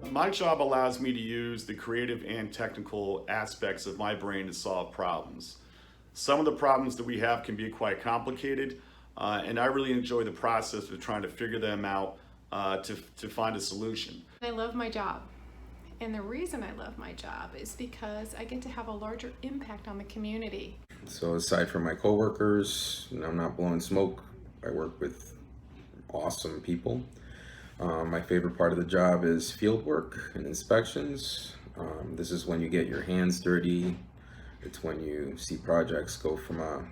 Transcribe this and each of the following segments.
My job allows me to use the creative and technical aspects of my brain to solve problems. Some of the problems that we have can be quite complicated, and I really enjoy the process of trying to figure them out to find a solution. I love my job. And the reason I love my job is because I get to have a larger impact on the community. So aside from my coworkers, and I'm not blowing smoke, I work with awesome people. My favorite part of the job is field work and inspections. This is when you get your hands dirty. It's when you see projects go from a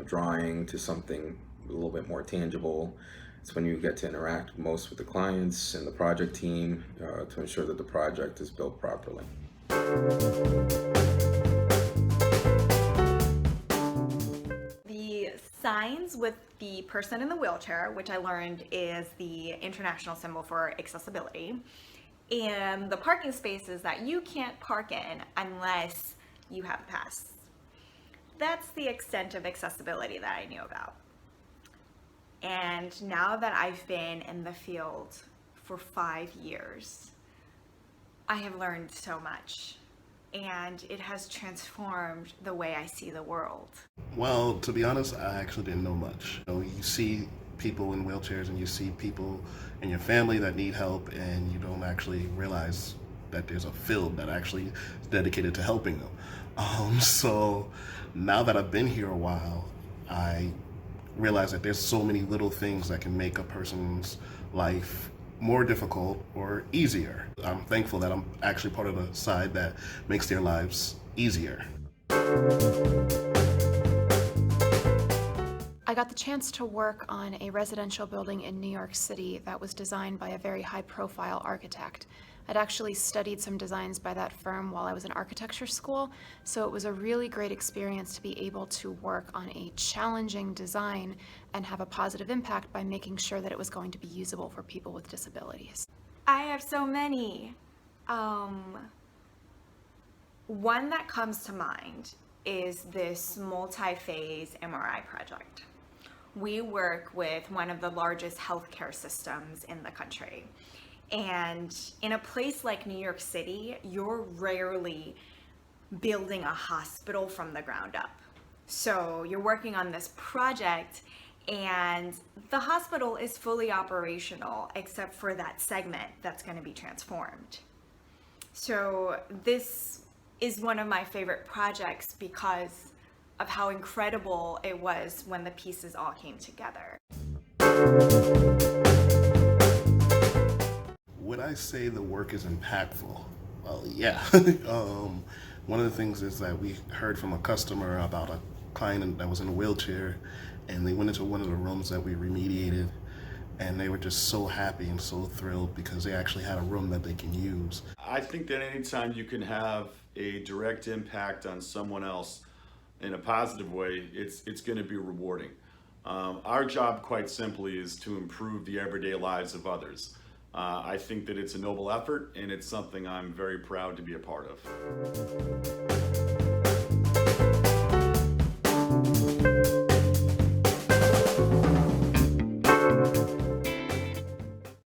drawing to something a little bit more tangible. It's when you get to interact most with the clients and the project team to ensure that the project is built properly. The signs with the person in the wheelchair, which I learned is the international symbol for accessibility, and the parking spaces that you can't park in unless you have a pass. That's the extent of accessibility that I knew about. And now that I've been in the field for 5 years, I have learned so much, and it has transformed the way I see the world. Well, to be honest, I actually didn't know much. You see people in wheelchairs and you see people in your family that need help, and you don't actually realize that there's a field that actually is dedicated to helping them. So now that I've been here a while, I realize that there's so many little things that can make a person's life more difficult or easier. I'm thankful that I'm actually part of the side that makes their lives easier. I got the chance to work on a residential building in New York City that was designed by a very high-profile architect. I'd actually studied some designs by that firm while I was in architecture school, so it was a really great experience to be able to work on a challenging design and have a positive impact by making sure that it was going to be usable for people with disabilities. I have so many. One that comes to mind is this multi-phase MRI project. We work with one of the largest healthcare systems in the country. And in a place like New York City, you're rarely building a hospital from the ground up. So you're working on this project and the hospital is fully operational except for that segment that's going to be transformed. So this is one of my favorite projects because of how incredible it was when the pieces all came together. Would I say the work is impactful? Well, yeah. One of the things is that we heard from a customer about a client that was in a wheelchair, and they went into one of the rooms that we remediated, and they were just so happy and so thrilled because they actually had a room that they can use. I think that anytime you can have a direct impact on someone else in a positive way, it's going to be rewarding. Our job, quite simply, is to improve the everyday lives of others. I think that it's a noble effort, and it's something I'm very proud to be a part of.